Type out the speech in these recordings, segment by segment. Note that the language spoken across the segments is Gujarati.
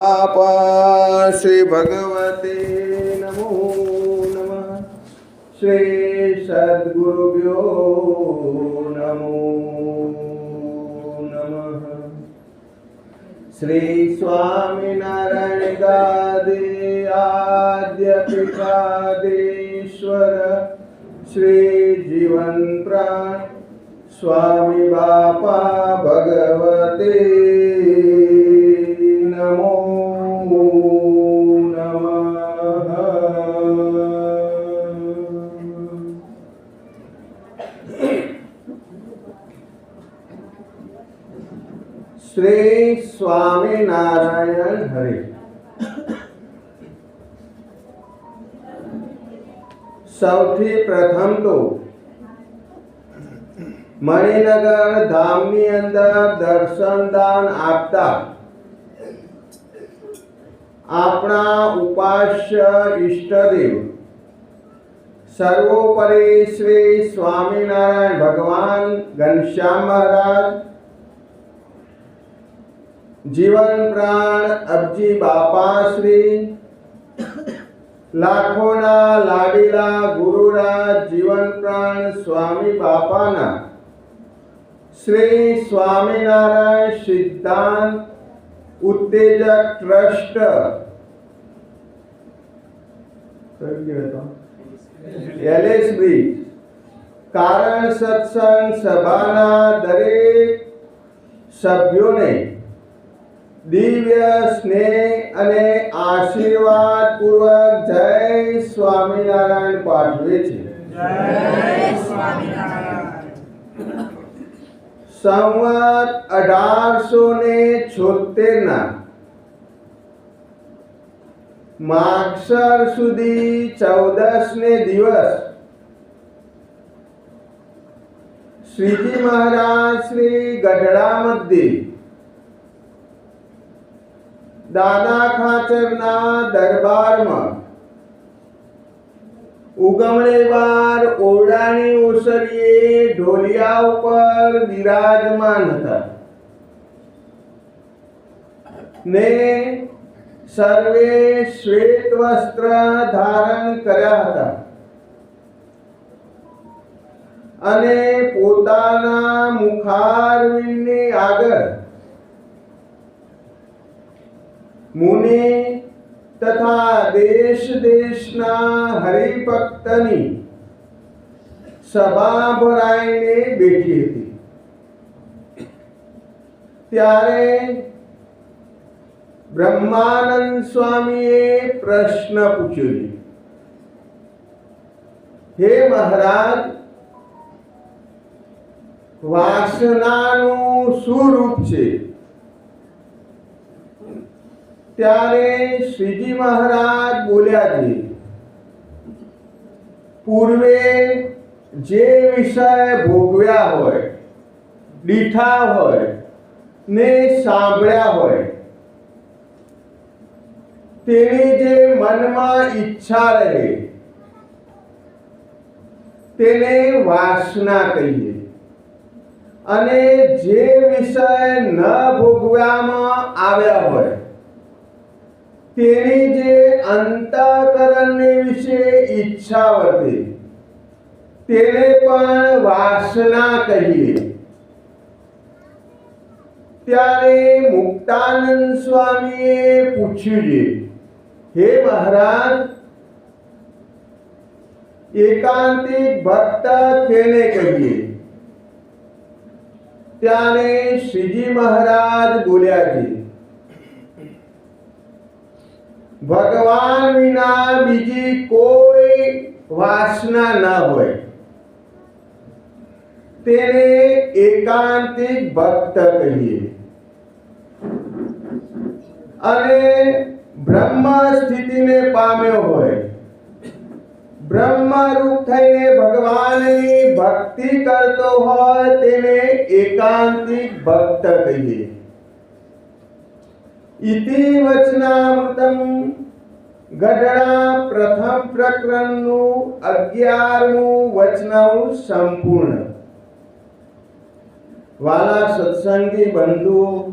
आपा श्री भगवते नमो नमः। श्री सद्गुरुभ्यो नमो नमः। श्री स्वामीनारायण गादे आद्य पीठाधीश्वर श्री जीवन प्राण स्वामी बापा भगवते नमो नमः। श्री स्वामीनारायण हरे। સૌથી પ્રથમ તો મણિનગર ધામની અંદર દર્શન દાન આપતા આપણા ઉપાસ્ય ઈષ્ટદેવ સર્વોપરી શ્રી સ્વામિનારાયણ ભગવાન ઘનશ્યામ મહારાજ, જીવન પ્રાણ અબજી બાપાશ્રી, લાખોના લાડીલા ગુરુરાજ જીવન પ્રાણ સ્વામી બાપાના શ્રી સ્વામિનારાયણ સિદ્ધાંત ઉત્તેજક ટ્રસ્ટ LSB કારણ સત્સંગ સભાના દરેક સભ્યોને દિવ્ય સ્નેહ અને આશીર્વાદ પૂર્વક જય સ્વામિનારાયણ પાઠવે છે। સંવત 1876 ના માગસર સુધી 14 ને દિવસ શ્રીજી મહારાજ શ્રી ગઢડા મધ્યે દાદા ખાચરના દરબારમાં ઉગમણેવાર ઓરડાની ઓસરીએ ઢોલિયા ઉપર બિરાજમાન હતા ને સર્વે શ્વેત વસ્ત્ર ધારણ કર્યા હતા અને પોતાના મુખારવિંદની આગળ મુનિ તથા દેશ દેશના હરિભક્તની સભા ભરાઈને બેઠી હતી। ત્યારે બ્રહ્માનંદ સ્વામીએ પ્રશ્ન પૂછ્યો, હે મહારાજ, વાસનાનું શું રૂપ છે? ત્યારે શ્રીજી મહારાજ બોલ્યા છે, પૂર્વે જે વિષય ભોગવ્યા હોય, દીઠા હોય ને સાંભળ્યા હોય તેની જે મનમાં ઈચ્છા રહે તેને વાસના કહીએ, અને જે વિષય ન ભોગવ્યામાં આવ્યા હોય તેની જે અંતઃકરણને વિશે ઈચ્છા વર્તે તેને પણ વાસના કહીએ। ત્યારે મુક્તાનંદ સ્વામીએ પૂછ્યું છે, હે મહારાજ, એકાંતિક ભક્ત કેને કહીએ? ત્યારે શ્રીજી મહારાજ બોલ્યા છે, ભગવાન વિના બીજી કોઈ વાસના ન હોય તેને એકાંતિક ભક્ત કહીએ। અને બ્રહ્મ સ્થિતિને પામ્યો હોય, બ્રહ્મરૂપ થઈને ભગવાનની ભક્તિ કરતો હોય તેને એકાંતિક ભક્ત કહીએ। इति वचनामृतम गढ़ड़ा प्रथम प्रकरणनु 11मु वचनाउ संपूर्ण। વાલા સત્સંગી બંધુઓ,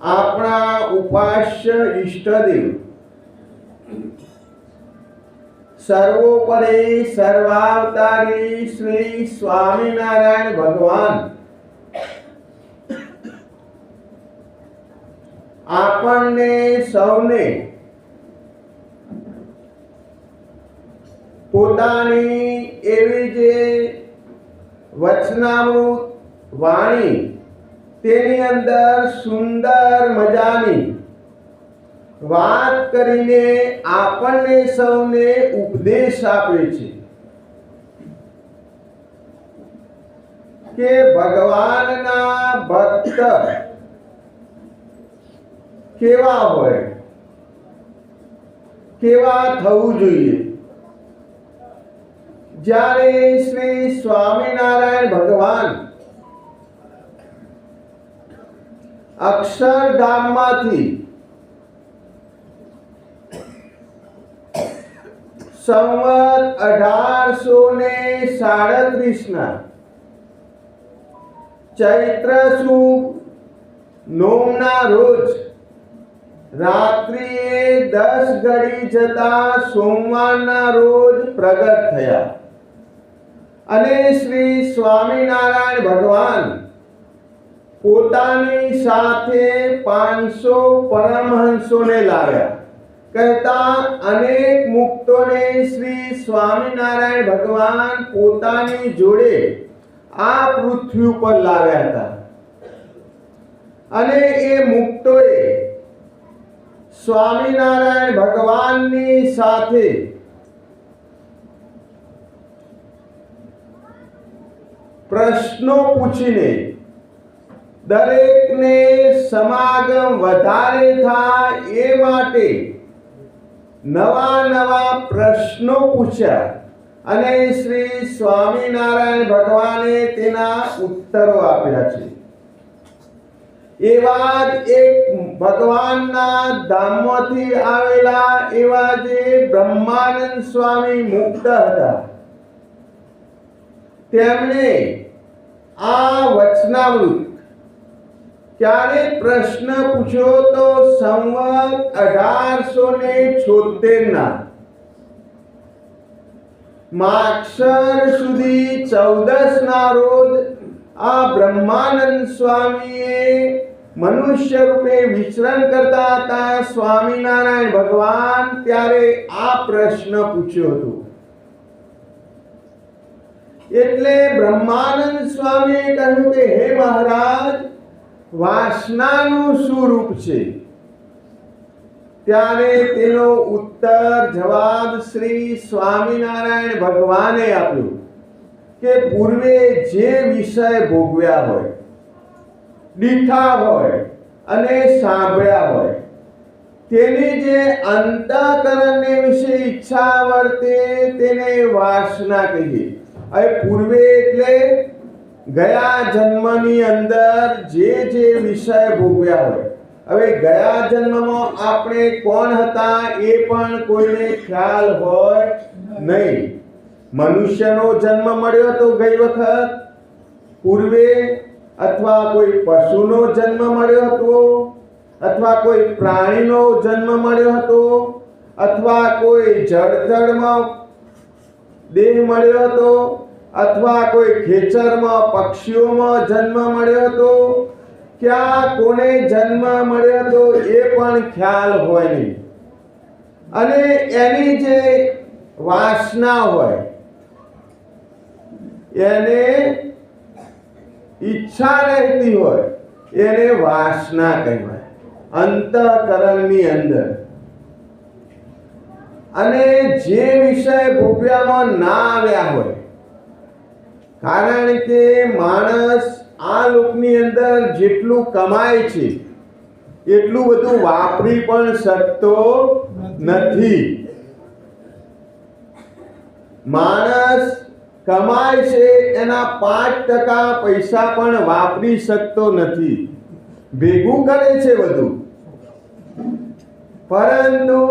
આપણા ઉપાસ્ય ઈષ્ટદેવ સર્વોપરી સર્વાવતારી શ્રી સ્વામિનારાયણ ભગવાન આપણને સૌને પોતાની એવી જે વચનામૃત વાણી તેની અંદર સુંદર મજાની વાત કરીને આપણને સૌને ઉપદેશ આપે છે કે ભગવાનના ભક્ત કેવા હોય, કેવા થવું જોઈએ. જ્યારે શ્રી સ્વામિનારાયણ ભગવાન અક્ષરધામમાંથી સંવત 1837 ચૈત્ર સુદ નોમના રોજ રાત્રિએ 10 ઘડી જતા સોમવારના રોજ પ્રગટ થયા અને શ્રી સ્વામિનારાયણ ભગવાન પોતાની સાથે 500 પરમહંસોને લાવ્યા. કહેતા અનેક મુક્તોને શ્રી સ્વામિનારાયણ ભગવાન પોતાની જોડે આ પૃથ્વી ઉપર લાવ્યા હતા અને એ મુક્તોએ સ્વામિનારાયણ ભગવાનની સાથે પ્રશ્નો પૂછીને દરેકને સમાગમ વધારે થાય એ માટે નવા નવા પ્રશ્નો પૂછ્યા અને શ્રી સ્વામિનારાયણ ભગવાને તેના ઉત્તરો આપ્યા છે. એવા જ એક ભગવાનના ધામમાંથી આવેલા એવા જે બ્રહ્માનંદ સ્વામી મુક્ત હતા, તેમણે આ વચનામૃત ક્યારે પ્રશ્ન પૂછ્યો તો સંવત 1876 માગશર સુધી 14 રોજ આ બ્રહ્માનંદ સ્વામીએ મનુષ્ય રૂપે વિચરણ કરતા હતા સ્વામિનારાયણ ભગવાન, ત્યારે આ પ્રશ્ન પૂછ્યો હતો. એટલે બ્રહ્માનંદ સ્વામીએ કહ્યું કે હે મહારાજ, વાસનાનું શું રૂપ છે? ત્યારે તેનો ઉત્તર જવાબ શ્રી સ્વામિનારાયણ ભગવાને આપ્યો કે પૂર્વે જે વિષય ભોગવ્યા હોય, દીઠા હોય અને સાંભળ્યા હોય, તેની જે અંતઃકરણને વિશે ઈચ્છા વર્તે તેને વાસના કહીએ. હવે પૂર્વે એટલે ગયા જન્મની અંદર જે વિષય ભોગવ્યા હોય. હવે ગયા જન્મમાં આપણે કોણ હતા એ પણ કોઈને ખ્યાલ હોય નહીં. મનુષ્યનો જન્મ મળ્યો તો ગઈ વખત પૂર્વે, અથવા કોઈ પશુનો જન્મ મળ્યો હતો, અથવા કોઈ પ્રાણીનો જન્મ મળ્યો હતો, અથવા કોઈ જળચરમાં દેહ મળ્યો હતો, અથવા કોઈ ખેચરમાં પક્ષીઓમાં જન્મ મળ્યો હતો. ક્યાં કોને જન્મ મળ્યો હતો એ પણ ખ્યાલ હોય નહીં. અને એની જે વાસના હોય એને ઈચ્છા રહેતી હોય એને વાસના કહેવાય, અંતઃકરણની અંદર. અને જે વિષય ભોગવ્યામાં ના આવ્યા હોય, કારણ કે માણસ આ લોકની અંદર જેટલું કમાય છે એટલું બધું વાપરી પણ શકતો નથી. માણસ કમાય છે એના 5% પૈસા પણ વાપરી શકતો નથી. ભેગું કરે છે બધું, પરંતુ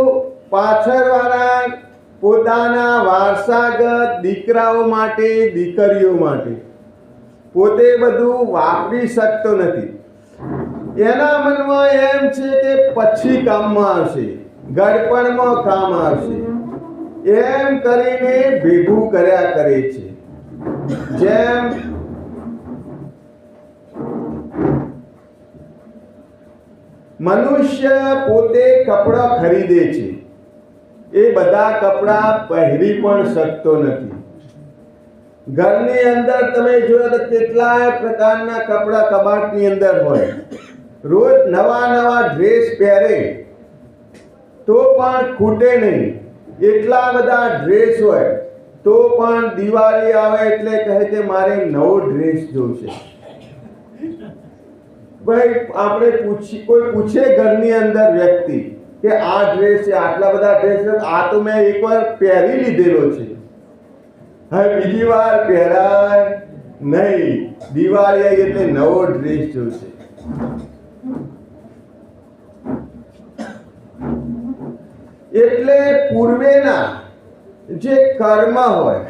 પાછળવાળા પોતાના વારસાગત દીકરાઓ માટે, દીકરીઓ માટે પોતે બધું વાપરી શકતો નથી. એના મનમાં એમ છે કે પછી કામમાં આવશે, ગડપણમાં કામ આવશે, એમ કરીને ભેગું કર્યા કરે છે. જેમ મનુષ્ય પોતે કપડાં ખરીદે છે, એ બધા કપડાં પહેરી પણ શકતો નથી. ઘરની અંદર તમે જોયો તો કેટલાય પ્રકારના કપડાં કબાટની અંદર હોય. રોજ નવા નવા ડ્રેસ પહેરે તો પણ ખૂટે નહીં, એટલા બધા ડ્રેસ હોય તો પણ દિવાળી આવે એટલે કહે કે મારે નવો ડ્રેસ જોઈશે. ભાઈ આપણે કોઈ પૂછે ઘરની અંદર વ્યક્તિ કે આ ડ્રેસ છે, આટલા બધા ડ્રેસ છે, આ તો મેં એકવાર પહેરી લીધેલો છે, હવે બીજી વાર પહેરાય નહીં, દિવાળી આવી એટલે નવો ડ્રેસ જોઈશે. એટલે પૂર્વેના જે કર્મ હોય,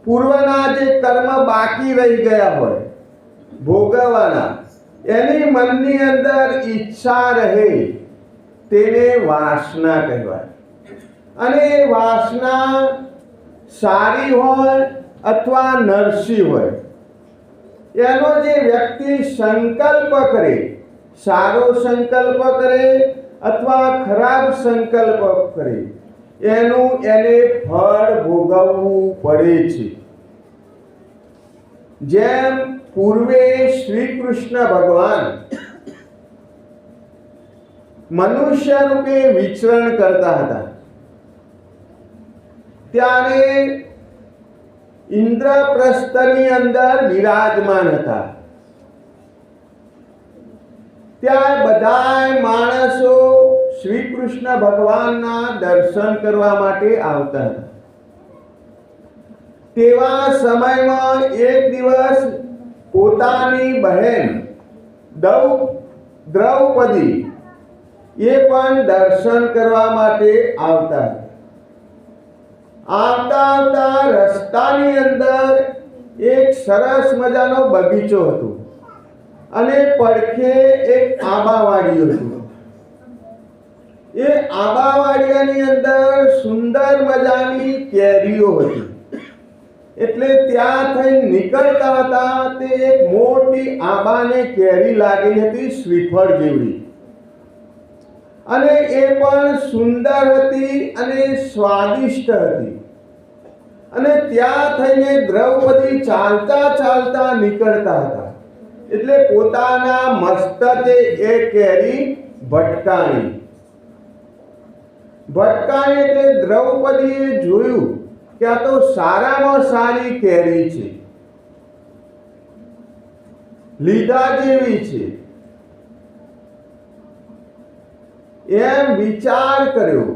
પૂર્વના જે કર્મ બાકી રહી ગયા હોય ભોગવવાના, એની મનની અંદર ઈચ્છા રહે તેને વાસના કહેવાય. અને એ વાસના સારી હોય અથવા નરસી હોય, એનો જે વ્યક્તિ સંકલ્પ કરે, સારો સંકલ્પ કરે અથવા ખરાબ સંકલ્પ કરે, એનું એને ફળ ભોગવવું પડે છે. જેમ પૂર્વે શ્રી કૃષ્ણ ભગવાન મનુષ્ય રૂપે વિચરણ કરતા હતા, ત્યારે ઇન્દ્રપ્રસ્થની અંદર વિરાજમાન હતા. ત્યાં બધાય માણસો શ્રી કૃષ્ણ ભગવાનના દર્શન કરવા માટે આવતા હતા. તેવા સમયમાં એક દિવસ પોતાની બહેન દ્રૌપદી એ પણ દર્શન કરવા માટે આવતા હતા. આવતા આવતા રસ્તાની અંદર એક સરસ મજાનો બગીચો હતો અને પડખે એક આંબાવાડિયું હતું. એ આંબાવાડિયાની અંદર સુંદર મજાની કેરીઓ હતી. એટલે ત્યાં થઈ નીકળતા હતા તે એક મોટી આંબાને કેરી લાગી હતી, શ્રીફળ જેવડી, અને એ પણ સુંદર હતી અને સ્વાદિષ્ટ હતી. અને ત્યાં થઈને દ્રૌપદી ચાલતા ચાલતા નીકળતા હતા, એટલે પોતાના મસ્તકે એ કેરી ભટકાણી. એટલે દ્રૌપદીએ જોયું કે આ તો સારામાં સારી કેરી છે, લીધા જેવી છે, એમ વિચાર કર્યો.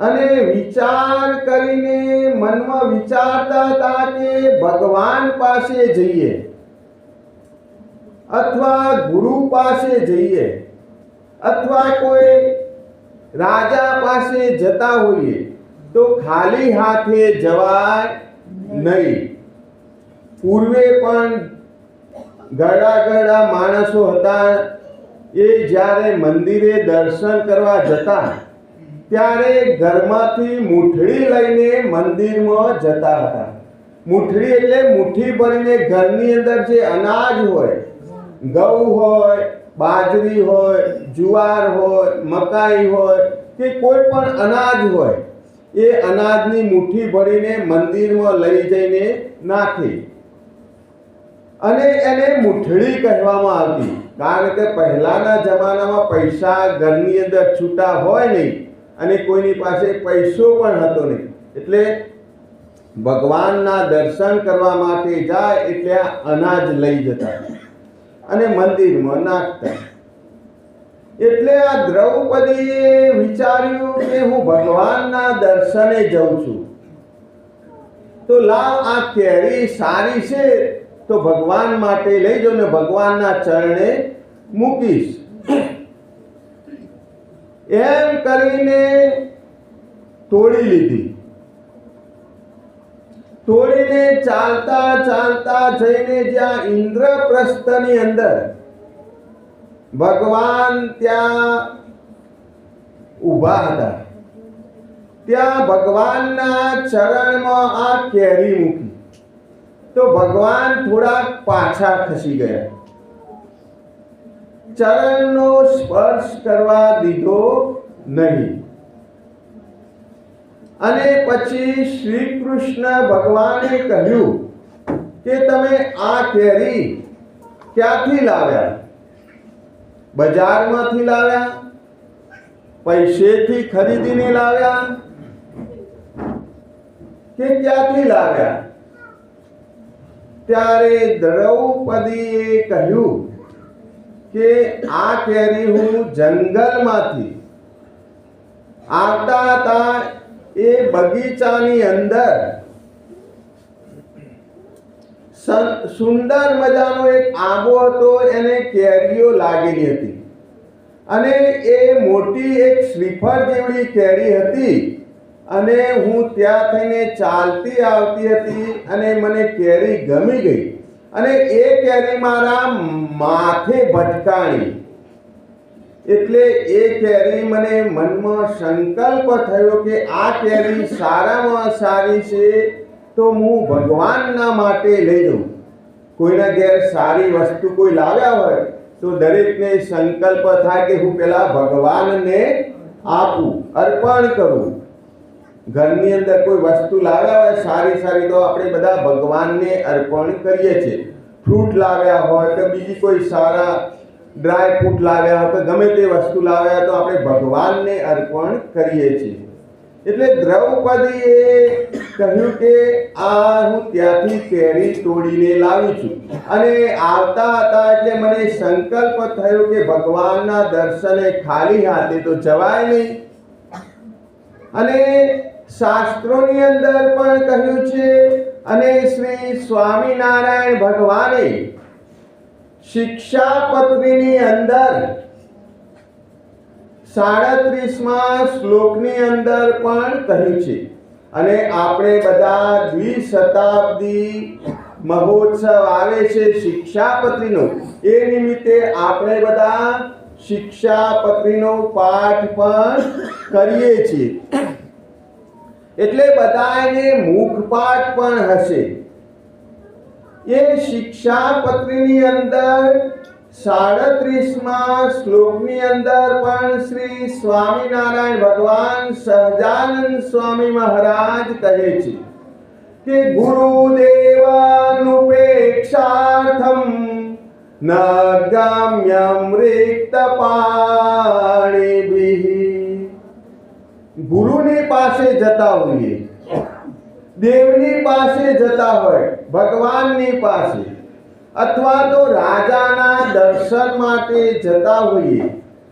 અને વિચાર કરીને મનમાં વિચારતા હતા કે ભગવાન પાસે જઈએ અથવા ગુરુ પાસે જઈએ અથવા કોઈ રાજા પાસે જતા હોઈએ તો ખાલી હાથે જવાય નહીં. પૂર્વે પણ ઘણા માણસો હતા, એ જ્યારે મંદિરે દર્શન કરવા જતા ત્યારે ઘરમાંથી મુઠડી લઈને મંદિરમાં જતા હતા. મુઠડી એટલે મુઠ્ઠી ભરીને ઘરની અંદર જે અનાજ હોય, ઘઉં હોય, બાજરી હોય, જુવાર હોય, મકાઈ હોય કે કોઈ પણ અનાજ હોય, એ અનાજની મુઠ્ઠી ભરીને મંદિરમાં લઈ જઈને નાખે. અને એને મુઠડી કહેવામાં આવતી, કારણ કે પહેલાના જમાનામાં પૈસા ઘરની અંદર છૂટા હોય નહીં અને કોઈની પાસે પૈસો પણ હતો નહીં. એટલે ભગવાનના દર્શન કરવા માટે જાય એટલે અનાજ લઈ જતા અને મંદિરમાં નાખતા. એટલે આ દ્રૌપદીએ વિચાર્યું કે હું ભગવાનના દર્શને જઉં છું, તો લાવ આ કેરી સારી છે તો ભગવાન માટે લઈ જાઉં ને ભગવાનના ચરણે મૂકીશ. એમ કરીને તોડી લીધી. તોડીને ચાલતા ચાલતા જઈને જ્યાં ઇન્દ્રપ્રસ્થની અંદર ભગવાન ત્યાં ઊભા હતા, ત્યાં ભગવાનના ચરણમાં આ કેરી મૂકી તો ભગવાન થોડાક પાછા ખસી ગયા, ચરણનો સ્પર્શ કરવા દીધો નહીં. અને પછી શ્રી કૃષ્ણ ભગવાને કહ્યું કે તમે આ કેરી ક્યાંથી લાવ્યા? બજારમાંથી લાવ્યા? પૈસેથી ખરીદીને લાવ્યા કે ક્યાંથી લાવ્યા? ત્યારે દ્રૌપદીએ કહ્યું કે આ કેરી હું જંગલમાંથી આવતા હતા એ બગીચાની અંદર સુંદર મજાનો એક આંબો હતો, એને કેરીઓ લાગેલી હતી અને એ મોટી એક શ્રીફળ જેવડી કેરી હતી અને હું ત્યાં થઈને ચાલતી આવતી હતી અને મને કેરી ગમી ગઈ અને એ કેરી મારા માથે ભટકાણી. એટલે એ કેરી મને મનમાં સંકલ્પ થયો કે આ કેરી સારામાં સારી છે તો હું ભગવાનના માટે લઈ જાઉં. કોઈના ઘેર સારી વસ્તુ કોઈ લાવ્યા હોય તો દરેકને સંકલ્પ થાય કે હું પેલા ભગવાનને આપું, અર્પણ કરું. ઘરની અંદર કોઈ વસ્તુ લાવ્યા હોય સારી સારી તો આપણે બધા ભગવાનને અર્પણ કરીએ છીએ. ફ્રૂટ લાવ્યા હોય કે બીજી કોઈ સારા ડ્રાય ફ્રૂટ લાવ્યા હોય કે ગમે તે વસ્તુ લાવ્યા તો આપણે ભગવાનને અર્પણ કરીએ છીએ. એટલે દ્રૌપદીએ કહ્યું કે આ હું ત્યાંથી કેરી તોડીને લાવી છું અને આવતા હતા એટલે મને સંકલ્પ થયો કે ભગવાનના દર્શને ખાલી હાથે તો જવાય નહીં. અને શાસ્ત્રોની અંદર પણ કહ્યું છે અને શ્રી સ્વામિનારાયણ ભગવાને શિક્ષાપત્રીની અંદર 37મા શ્લોકની અંદર પણ કહ્યું છે. અને આપણે બધા દ્વિશતાબ્દી મહોત્સવ આવે છે શિક્ષાપત્રીનો, એ નિમિત્તે આપણે બધા શિક્ષાપત્રીનો પાઠ પણ કરીએ છીએ. એટલે બધાને મુખપાઠ પણ હશે. એ શિક્ષાપત્રીની અંદર 37મા શ્લોકની અંદર પણ શ્રી સ્વામિનારાયણ ભગવાન સહજાનંદ સ્વામી મહારાજ કહે છે કે ગુરુદેવાનુપેક્ષાર્થમ ન ગમ્યમ રિક્ત પાણીભિઃ. ગુરુની પાસે જતા હોઈએ, દેવની પાસે જતા હોય, ભગવાનની પાસે, અથવા તો રાજાના દર્શન માટે જતા હોઈએ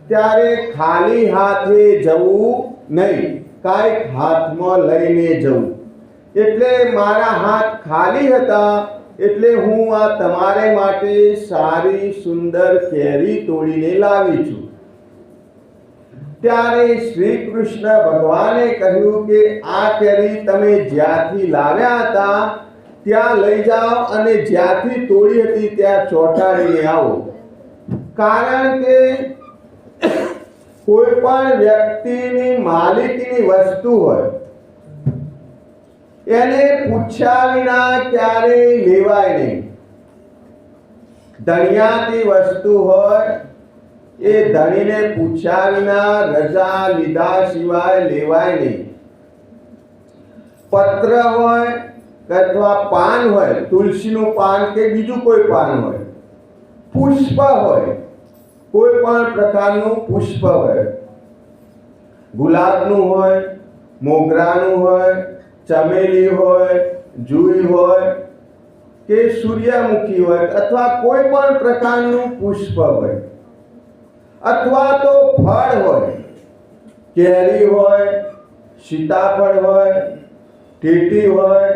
ત્યારે ખાલી હાથે જવું નહીં, કાંઈક હાથમાં લઈને જવું. એટલે મારા હાથ ખાલી હતા એટલે હું આ તમારે માટે સારી સુંદર કેરી તોડીને લાવી છું. ત્યારે શ્રી કૃષ્ણ ભગવાને કહ્યું કે આ કેરી તમે જ્યાંથી લાવ્યા હતા ત્યાં લઈ જાઓ અને જ્યાંથી તોડી હતી ત્યાં ચોંટાડીને આવો. કારણ કે કોઈ પણ વ્યક્તિની માલિકીની વસ્તુ હોય એને પૂછ્યા વિના ક્યારેય લેવાય નહીં. ધણિયાતી વસ્તુ હોય એ ધણીને પૂછ્યા વિના રજા લીધા સિવાય લેવાય નહીં. પત્ર હોય અથવા પાન હોય, તુલસીનું પાન કે બીજું કોઈ પાન હોય, પુષ્પ હોય, કોઈ પણ પ્રકારનું પુષ્પ હોય, ગુલાબનું હોય, મોગરાનું હોય, ચમેલી હોય, જુઈ હોય કે સૂર્યમુખી હોય અથવા કોઈ પણ પ્રકારનું પુષ્પ હોય, અથવા તો ફળ હોય, કેરી હોય, સીતાફળ હોય, ટીટી હોય,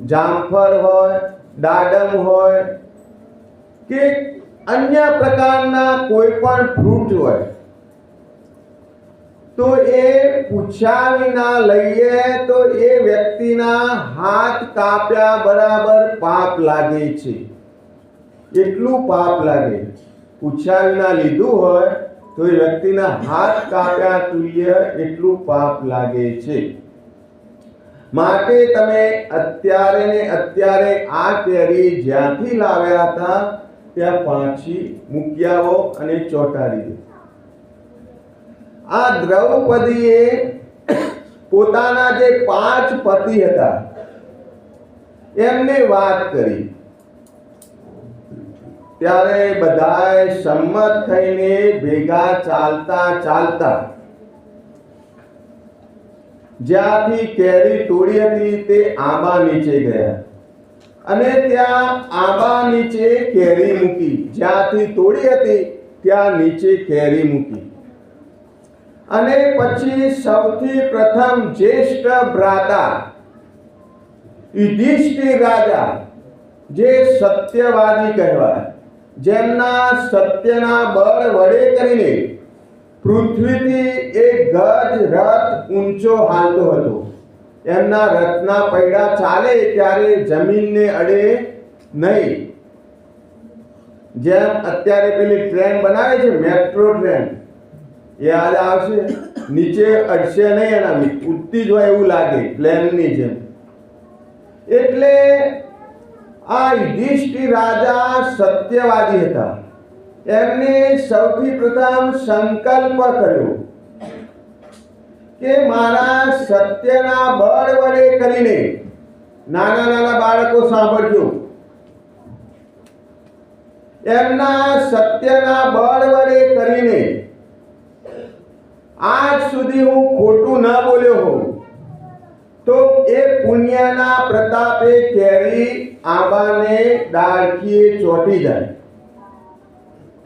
જામફળ હોય, દાડમ હોય કે અન્ય પ્રકારના કોઈ પણ ફ્રૂટ હોય, તો એ પૂછ્યા વિના લઈએ તો એ વ્યક્તિના હાથ કાપ્યા બરાબર પાપ લાગે છે. એટલું પાપ લાગે. પૂછ્યા વિના લીધું હોય તો એ વ્યક્તિના હાથ કાપ્યા તુલ્ય એટલું પાપ લાગે છે. માટે તમે અત્યારે ને અત્યારે આ કેરી જ્યાંથી લાવ્યા હતા ત્યાં પાછી મૂકી આવો અને ચોંટાડી દો. આ દ્રૌપદીએ પોતાના જે 5 પતિ હતા એમને વાત કરી ત્યારે બધાએ સંમત થઈને ભેગા ચાલતા જ્યાંથી કેરી તોડી હતી તે આંબા નીચે ગયા અને ત્યાં આંબા નીચે કેરી મૂકી. જ્યાંથી તોડી હતી ત્યાં નીચે કેરી મૂકી અને પછી સૌથી પ્રથમ જ્યેષ્ઠ ભ્રાતા યુધિષ્ઠિર રાજા, જે સત્યવાદી કહેવાય, જેમના સત્યના બળ વડે કરીને પૃથ્વીથી એક ગજ રથ ઊંચો હાલતો હતો. એમના રથના પૈડા ચાલે ત્યારે જમીનને અડે નહીં. જેમ અત્યારે પેલી ટ્રેન બનાવે છે, મેટ્રો ટ્રેન, એ આજે આવશે, નીચે અડશે નહીં, એના ઉડતી જ હોય એવું લાગે, પ્લેનની જેમ. એટલે આ યુધિષ્ઠિર રાજા સત્યવાદી હતા. એમને સૌથી પ્રથમ સંકલ્પ કર્યો કે મારા સત્યના બળ વડે કરીને, નાના બાળકો સાંભળજો, એમના સત્યના બળ વડે કરીને આજ સુધી હું ખોટું ન બોલ્યો હોઉં તો એ પુણ્યના પ્રતાપે કેરી આંબાને ડાળખીએ ચોંટી જાય.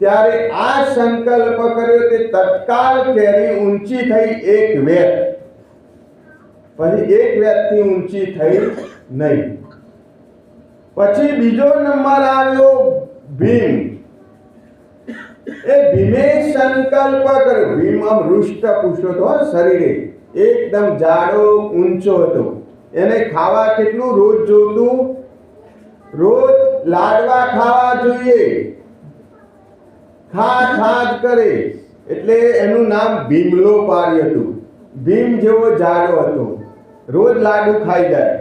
ત્યારે આ સંકલ્પ કર્યો તે તત્કાલ કેરી ઊંચી થઈ 1 વેત. પછી 1 વેતથી ઊંચી થઈ નહીં. પછી બીજો નંબર આવ્યો ભીમ. એ ભીમે સંકલ્પ કર્યો. ભીમ આમ હૃષ્ટપુષ્ટ હતો શરીરે, એકદમ જાડો ઊંચો હતો. એને ખાવા કેટલું રોજ જોતું? રોજ લાડવા ખાવા જોઈએ. ખા જ કરે એટલે એનું નામ ભીમલો પાડ્યું હતું. ભીમ જેવો જાડો હતો, રોજ લાડુ ખાઈ જાય.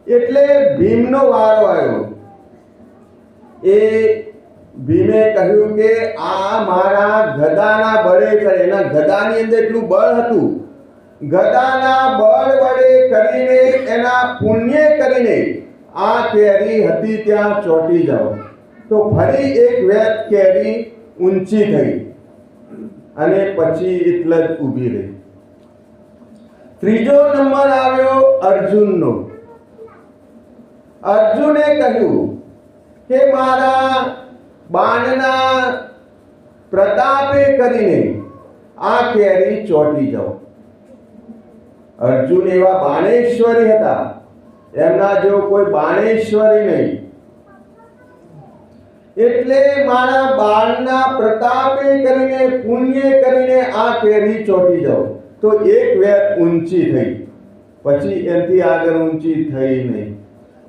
એટલે ભીમનો વારો આવ્યો. એ ભીમે કહ્યું કે આ મારા ગદાના બળે કરે. એના ગદાની અંદર એટલું બળ હતું, ગદાના બળ વડે કરીને, એના પુણ્ય કરીને આ કેરી હતી ત્યાં ચોંટી જાઓ. તો ફરી 1 વેત કેરી ઊંચી થઈ અને પછી એટલે જ ઊભી રહી. ત્રીજો નંબર આવ્યો અર્જુનનો. અર્જુને કહ્યું કે મારા બાણના પ્રતાપે કરીને આ કેરી ચોંટી જાઓ. અર્જુન એવા બાણેશ્વરી હતા, એમના જેવો કોઈ બાણેશ્વરી નહીં. એટલે મારા બાણના પ્રતાપે કરીને, પુણ્ય કરીને આ કેરી ચોંટી જાઓ. તો 1 વેત ઊંચી થઈ, પછી એનાથી આગળ ઊંચી થઈ નહીં.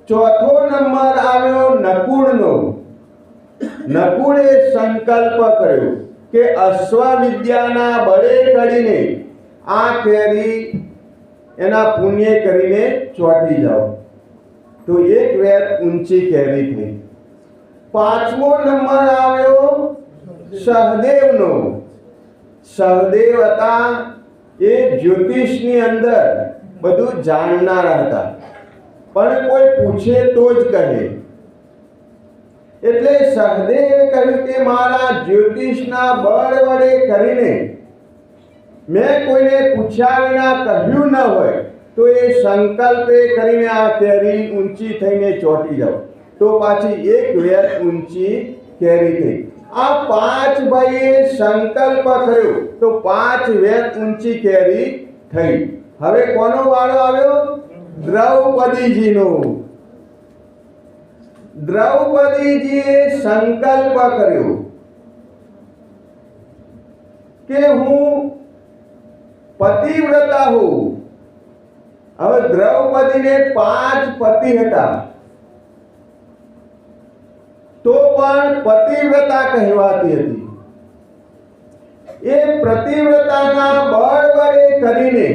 ચોથો નંબર આવ્યો નકુળનો. નકુળે સંકલ્પ કર્યો કે અશ્વવિદ્યાના બળે કરીને આ કેરી એના પુણ્ય કરીને ચોંટી જાઓ. તો 1 વેત ઊંચી કેરી થઈ. 5મો નંબર આવ્યો સહદેવનો. સહદેવ હતા એ જ્યોતિષની અંદર બધું જાણનારા હતા, પણ કોઈ પૂછે તો જ કહે. એટલે સહદેવે કહ્યું કે મારા જ્યોતિષના બળ વડે કરીને મેં કોઈને પૂછ્યા વિના કહ્યું ન હોય તો એ સંકલ્પે કરીને આ કેરી ઊંચી થઈને ચોંટી જાઓ. તો પાછી 1 વેત ઊંચી કેરી થઈ. આ 5 ભાઈએ સંકલ્પ કર્યો તો 5 વેત ઊંચી કેરી થઈ. હવે કોનો વારો આવ્યો? દ્રૌપદીજીનો. દ્રૌપદીજીએ સંકલ્પ કર્યો કે હું પતિવ્રતા હોવું. હવે દ્રૌપદીને 5 પતિ હતા, તો પણ પતિવ્રતા કહેવાતી હતી. એ પતિવ્રતાના બળ વડે કરીને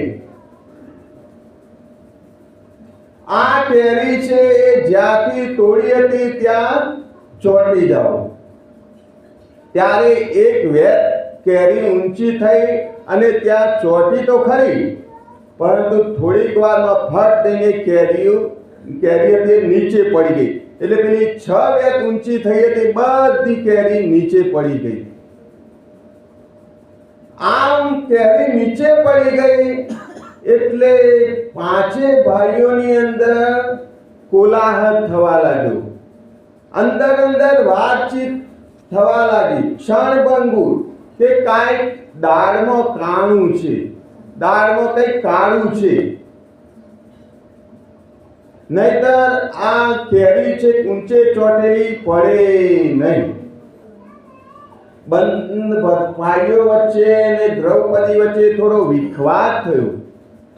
આ કેરી છે એ જ્યાંથી તોડી હતી ત્યાં ચોંટી જાઓ. ત્યારે એક વેત કેરી ઊંચી થઈ અને ત્યાં ચોંટી તો ખરી, પરંતુ થોડીક વારમાં ફટ દઈને કેરી નીચે પડી ગઈ. એટલે પેલી 6 વેત ઊંચી થઈ હતી, બધી કેરી નીચે પડી ગઈ. આમ કેરી નીચે પડી ગઈ એટલે 5 ભાઈઓની અંદર કોલાહલ થવા લાગ્યો. અંદર વાતચીત થવા લાગી, ક્ષણભંગુર, કે કાંઈક દાળમાં કાણું છે, દાળમાં કંઈક કાળું છે, નહીતર આ કેરી છે ઊંચે ચોટેલી પડે નહીં. ભાઈઓ વચ્ચે અને દ્રૌપદી વચ્ચે થોડો વિખવાદ થયો,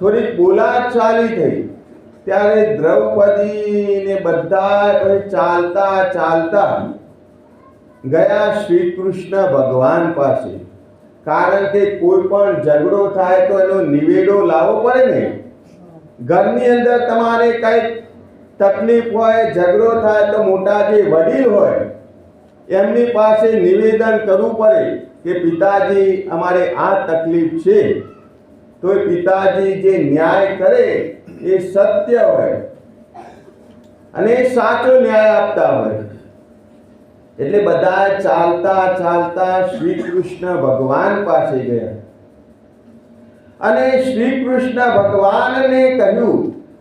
થોડીક બોલાચાલી થઈ. ત્યારે દ્રૌપદી ને બધા ચાલતા ચાલતા ગયા શ્રી કૃષ્ણ ભગવાન પાસે. કારણ કે કોઈ પણ ઝઘડો થાય તો એનો નિવેડો લાવવો પડે ને. ઘરની અંદર તમારે કંઈક તકલીફ હોય, ઝઘડો થાય તો મોટા જે વડીલ હોય એમની પાસે નિવેદન કરવું પડે કે પિતાજી અમારે આ તકલીફ છે. તો પિતાજી જે ન્યાય કરે એ સત્ય હોય અને સાચો ન્યાય આપતા હોય. એટલે બધા ચાલતા ચાલતા શ્રી કૃષ્ણ ભગવાન પાસે ગયા અને શ્રી કૃષ્ણ ભગવાનને કહ્યું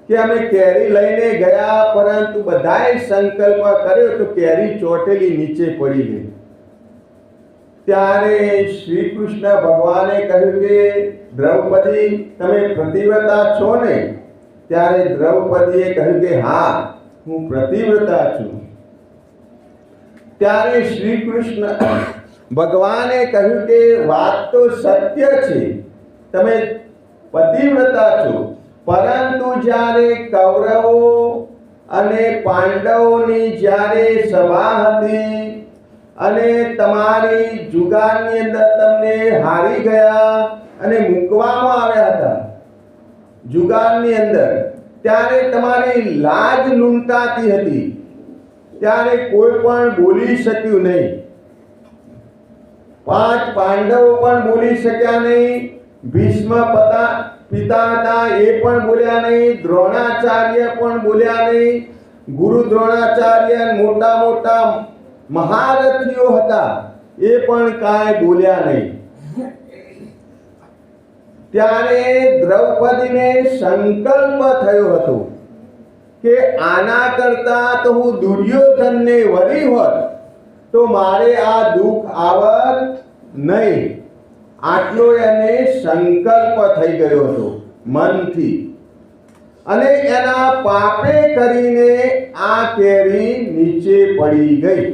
કે અમે કેરી લઈને ગયા, પરંતુ બધાએ સંકલ્પ કર્યો તો કેરી ચોટેલી નીચે પડી ગઈ. ત્યારે શ્રી કૃષ્ણ ભગવાને કહ્યું કે દ્રૌપદી તમે પતિવ્રતા છો ને? ત્યારે દ્રૌપદીએ કહ્યું કે હા, હું પતિવ્રતા છું. ત્યારે શ્રી કૃષ્ણ ભગવાને કહ્યું કે વાત તો સત્ય છે, તમે પતિવ્રતા છો, પરંતુ જ્યારે કૌરવો અને પાંડવોની જ્યારે સભા હતી અને તમારી જુગારની અંદર તમને હારી ગયા અને મૂકવામાં આવ્યા હતા જુગારની અંદર, ત્યારે તમારી લાજ લૂંટાતી હતી. ત્યારે કોઈ પણ બોલી શક્યું નહીં. 5 પાંડવો પણ બોલી શક્યા નહીં. ભીષ્મ પિતા હતા એ પણ બોલ્યા નહીં. દ્રોણાચાર્ય પણ બોલ્યા નહીં. ગુરુ દ્રોણાચાર્ય મોટા મોટા મહારથીઓ હતા એ પણ કાંઈ બોલ્યા નહીં. ત્યારે દ્રૌપદીને સંકલ્પ થયો હતો કે આના કરતા તો હું દુર્યોધનને વરી હોત તો મારે આ દુઃખ આવત નહીં. આટલો એને સંકલ્પ થઈ ગયો હતો મનથી, અને એના પાપે કરીને આ કેરી નીચે પડી ગઈ.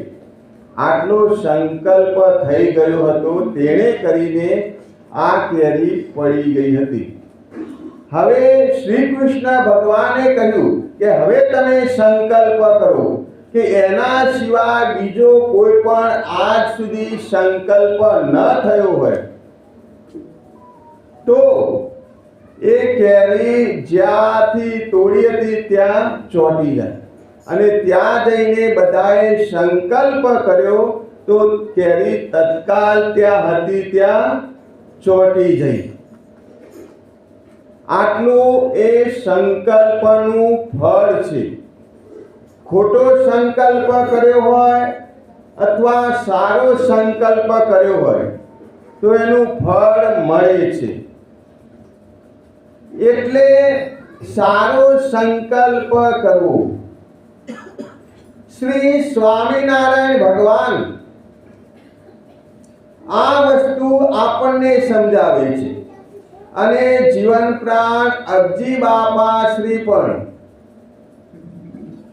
આટલો સંકલ્પ થઈ ગયો હતો, તેણે કરીને આ કેરી પડી ગઈ હતી. હવે શ્રી કૃષ્ણ ભગવાને કહ્યું કે હવે તમે સંકલ્પ કરો કે એના સિવાય બીજો કોઈ પણ આજ સુધી સંકલ્પ ન થયો હોય તો એ કેરી જ્યાંથી તોડી હતી ત્યાં ચોંટી જાય. અને ત્યાં જઈને બધાએ સંકલ્પ કર્યો તો કેરી તત્કાલ ત્યાં હતી ત્યાં ચોંટી જઈ. આટલું એ સંકલ્પનું ફળ છે. ખોટો સંકલ્પ કર્યો હોય અથવા સારો સંકલ્પ કર્યો હોય તો એનું ફળ મળે છે. એટલે સારો સંકલ્પ કરવો. શ્રી સ્વામિનારાયણ ભગવાન આ વસ્તુ આપણને સમજાવે છે. અને જીવન પ્રાણ અબજી બાપા શ્રી પણ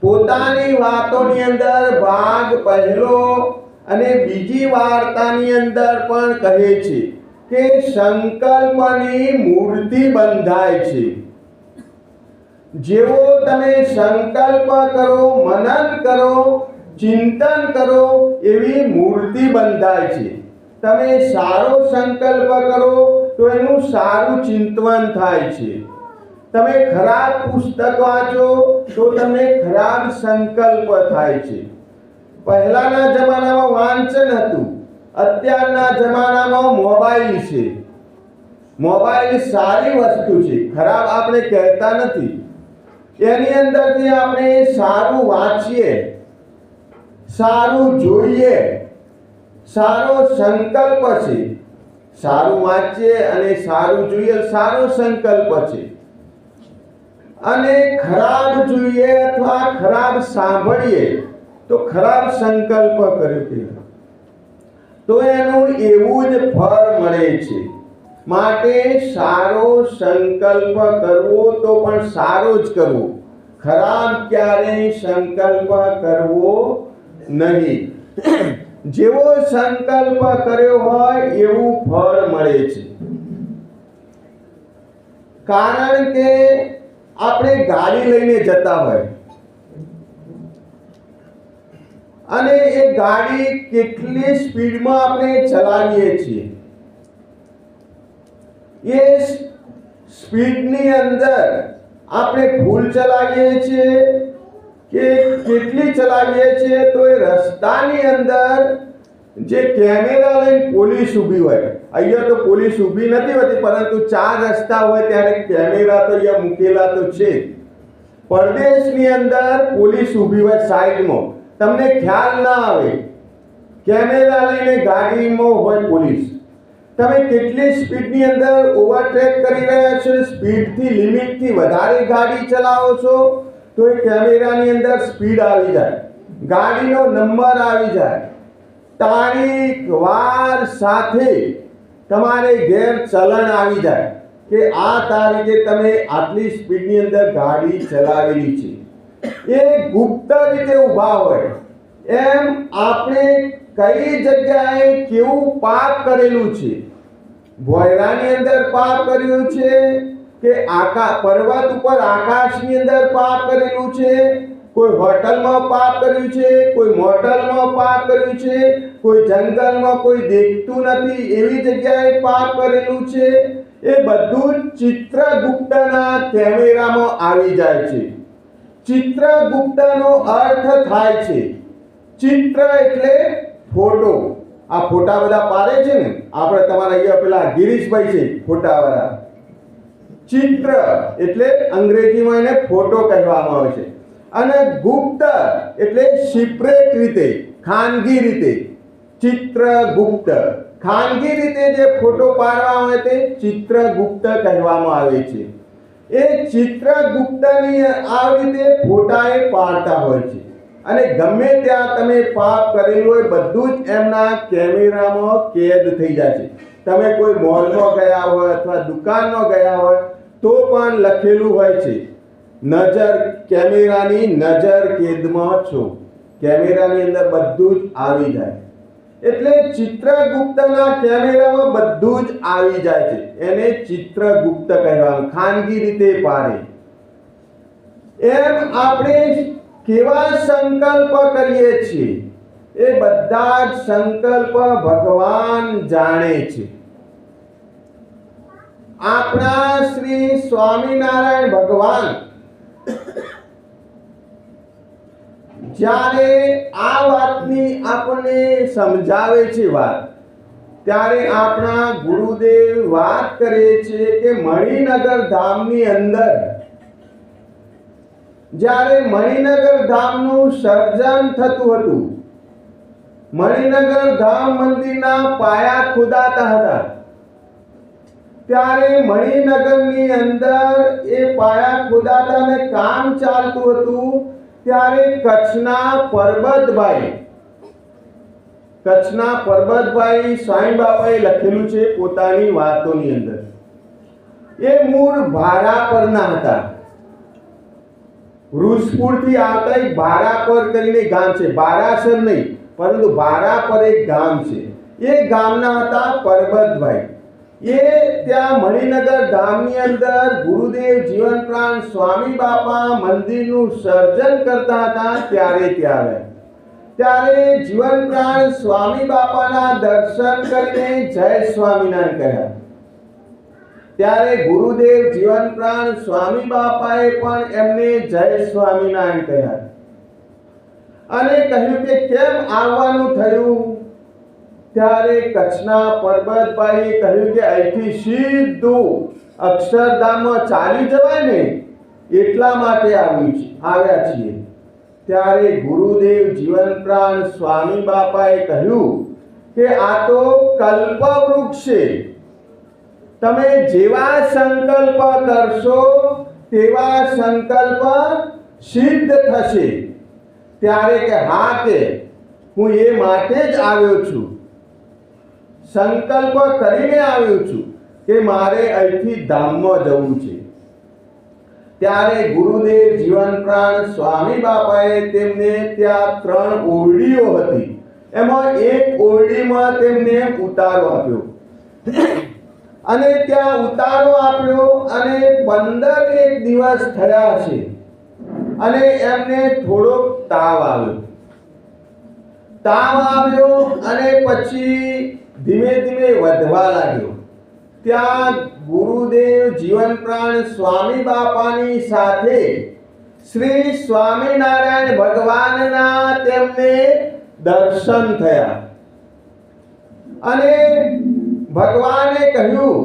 પોતાની વાતોની અંદર ભાગ પહેલો અને બીજી વાર્તાની અંદર પણ કહે છે કે સંકલ્પની મૂર્તિ બંધાય છે. જેવો તમે સંકલ્પ કરો, મનન કરો, ચિંતન કરો, એવી મૂર્તિ બંધાય છે. તમે સારો સંકલ્પ કરો તો એનું સારું ચિંતન થાય છે. તમે ખરાબ પુસ્તક વાંચો તો તમને ખરાબ સંકલ્પ થાય છે. પહેલાના જમાનામાં વાંચન હતું, અત્યારના જમાનામાં મોબાઈલ છે. મોબાઈલ સારી વસ્તુ છે, ખરાબ આપણે કહેતા નથી. એની અંદરથી આપણે સારું વાંચીએ, સારું જોઈએ, સારો સંકલ્પ છે. સારું વાંચીએ અને સારું જોઈએ, સારો સંકલ્પ છે. અને ખરાબ જોઈએ અથવા ખરાબ સાંભળીએ તો ખરાબ સંકલ્પ કર્યો તો એનું એવું જ ફળ મળે છે. માટે સારો સંકલ્પ કરવો તો પણ સારો જ કરવો, ખરાબ ક્યારેય સંકલ્પ કરવો નહીં. જેવો સંકલ્પ કર્યો હોય એવું ફળ મળે છે. કારણ કે આપણે ગાડી લઈને જતા હોય અને એ ગાડી કેટલી સ્પીડમાં આપણે ચલાવીએ છીએ, એ સ્પીડની અંદર આપણે ફૂલ ચલાવીએ છીએ કે કેટલી ચલાવીએ છીએ, તો એ રસ્તાની અંદર જે કેમેરા લઈને પોલીસ ઊભી હોય, અહીંયા તો પોલીસ ઊભી નથી હોતી, પરંતુ 4 રસ્તા હોય ત્યારે કેમેરા તો અહીંયા મૂકેલા તો છે. પરદેશની અંદર પોલીસ ઊભી હોય સાઈડમાં, તમને ખ્યાલ ના આવે, કેમેરા લઈને ગાડીમાં હોય પોલીસ. તમે કેટલી સ્પીડની અંદર ઓવરટેક કરી રહ્યા છો, સ્પીડથી લિમિટથી વધારે ગાડી ચલાવો છો તો એ કેમેરાની અંદર સ્પીડ આવી જાય, ગાડીનો નંબર આવી જાય, તારીખ વાર સાથે તમારે ઘેર ચલણ આવી જાય કે આ તારીખે તમે આટલી સ્પીડની અંદર ગાડી ચલાવેલી છે. એ ગુપ્ત રીતે ઊભા હોય. એમ આપણે કઈ જગ્યાએ કેવું પાપ કરેલું છે, ભોયરાની અંદર પાપ કર્યું છે કે પર્વત ઉપર આકાશની અંદર પાપ કરેલું છે, કોઈ હોટલમાં પાપ કર્યું છે, કોઈ મોટલમાં પાપ કર્યું છે, કોઈ જંગલમાં કોઈ દેખતું નથી એવી જગ્યાએ પાપ કરેલું છે. એ બધું ચિત્રગુપ્તના કેમેરામાં આવી જાય છે. ચિત્રગુપ્તનો અર્થ થાય છે, ચિત્ર એટલે ફોટો. આ ફોટા બધા પાડે છે ને, આપણે તમારા અહીંયા પેલા ગિરીશભાઈ છે ફોટાવાળા. ચિત્ર એટલે અંગ્રેજીમાં એને ફોટો કહેવામાં આવે છે. અને ગુપ્ત એટલે સિક્રેટ રીતે, ખાનગી રીતે. ચિત્રગુપ્ત, ખાનગી રીતે જે ફોટો પાડવામાં આવે તે ચિત્રગુપ્ત કહેવામાં આવે છે. એ ચિત્રગુપ્તની આ રીતે ફોટા એ પાડતા હોય છે. અને ગમે ત્યાં તમે પાપ કરેલું હોય બધું જ એમના કેમેરામાં કેદ થઈ જાય છે. તમે કોઈ મોલમાં ગયા હોય અથવા દુકાનમાં ગયા હોય તો પણ લખેલું હોય છે, નજર, કેમેરાની નજર કેદમાં છો. કેમેરાની અંદર બધું જ આવી જાય. એટલે ચિત્રગુપ્તના કેમેરામાં બધું જ આવી જાય છે. એને ચિત્રગુપ્ત કહેવાનું, ખાનગી રીતે પાડે. એમ આપણે કેવા સંકલ્પ કરીએ છીએ એ બધા જ સંકલ્પ ભગવાન જાણે છે. આપણા શ્રી સ્વામિનારાયણ ભગવાન જ્યારે આ વાતની આપણને સમજાવે છે વાત, ત્યારે આપણા ગુરુદેવ વાત કરે છે કે મણિનગર ધામની અંદર જ્યારે મણિનગર ધામનું સર્જન થતું હતું, મણિનગર ધામ મંદિરના પાયા ખોદાતા હતા, ત્યારે મણિનગરની અંદર એ પાયા ખોદાતા ને કામ ચાલતું હતું, ત્યારે કચ્છના પરબતભાઈ સ્વામી બાપાએ લખેલું છે પોતાની વાતોની અંદર. એ મૂળ ભારાપરના હતા. વૃષપુરથી આવતા એક ભારાપર કરીને ગામ છે, બારાસર નહીં પરંતુ ભારાપર એક ગામ છે. એ ગામના હતા પરબતભાઈ. એ ત્યાં મણિનગર ધામની અંદર ગુરુદેવ જીવનપ્રાણ સ્વામી બાપા મંદિરનું સર્જન કરતા હતા ત્યારે જીવનપ્રાણ સ્વામી બાપાના દર્શન કરીને જય સ્વામિનારાયણ કહ્યા. ત્યારે ગુરુદેવ જીવનપ્રાણ સ્વામી બાપાએ પણ એમને જય સ્વામિનારાયણ કહ્યા અને કહ્યું કે કેમ આવવાનું થયું. ત્યારે કચ્છના પરબતભાઈએ કહ્યું કે અહીંથી સીધું અક્ષરધામમાં ચાલી જવાય ને એટલા માટે આવ્યા છીએ. ત્યારે ગુરુદેવ જીવનપ્રાણ સ્વામી બાપાએ કહ્યું કે આ તો કલ્પવૃક્ષ છે, તમે જેવા સંકલ્પ કરશો તેવા સંકલ્પ સિદ્ધ થશે. ત્યારે કે હા, કે હું એ માટે જ આવ્યો છું, સંકલ્પ કરીને આવ્યો છું કે મારે અહીંથી ધામમાં જવું છે. ત્યારે ગુરુદેવ જીવનપ્રાણ સ્વામી બાપાએ તેમને ત્યાં 3 ઓરડીઓ હતી, એમાં એક ઓરડીમાં તેમને ઉતારો આપ્યો અને ત્યાં ઉતારો આપ્યો અને 15 દિવસ થયા છે અને એમને થોડોક તાવ આવ્યો અને પછી ધીમે ધીમે વધવા લાગ્યો. ત્યાં ગુરુદેવ જીવનપ્રાણ સ્વામી બાપાની સાથે શ્રી સ્વામિનારાયણ ભગવાનના તેમને દર્શન થયા અને ભગવાને કહ્યું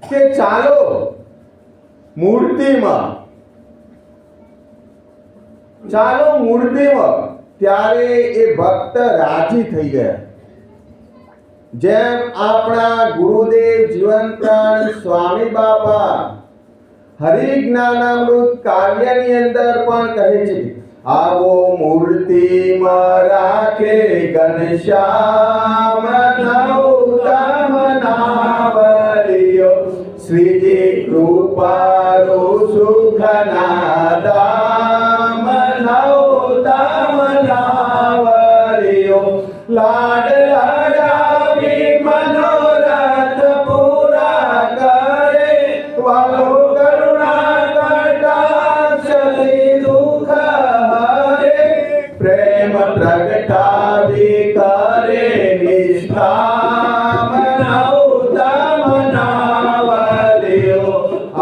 કે ચાલો મૂર્તિમાં. ત્યારે એ ભક્ત રાજી થઈ ગયા. જેમ આપણા ગુરુદેવ જીવનપ્રાણ સ્વામી બાપા હરિજ્ઞાનામૃત કાવ્યની અંદર પણ કહે છે, આવો મૂર્તિમાં રાખે ઘનશ્યામ નવતમ નાવરિયો, શ્રીજી કૃપાળુ સુખના ધામ નવતમ નાવરિયો, લાડ લડાવી મનોરથ પૂરા કરે, વાલો કરુણા કટાક્ષથી દુઃખ હરે, પ્રેમ પ્રગટાવી કરે નિષ્કામ નવતમ નાવરિયો,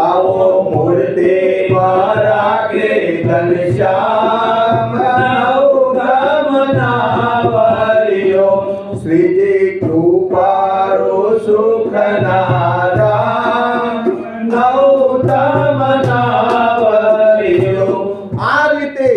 આવો મૂર્તિમાં રાખે ઘનશ્યામ નવતમ નાવરિયો, શ્રીજી કૃપાળુ સુખના ધામ નવતમ નાવરિયો. આ રીતે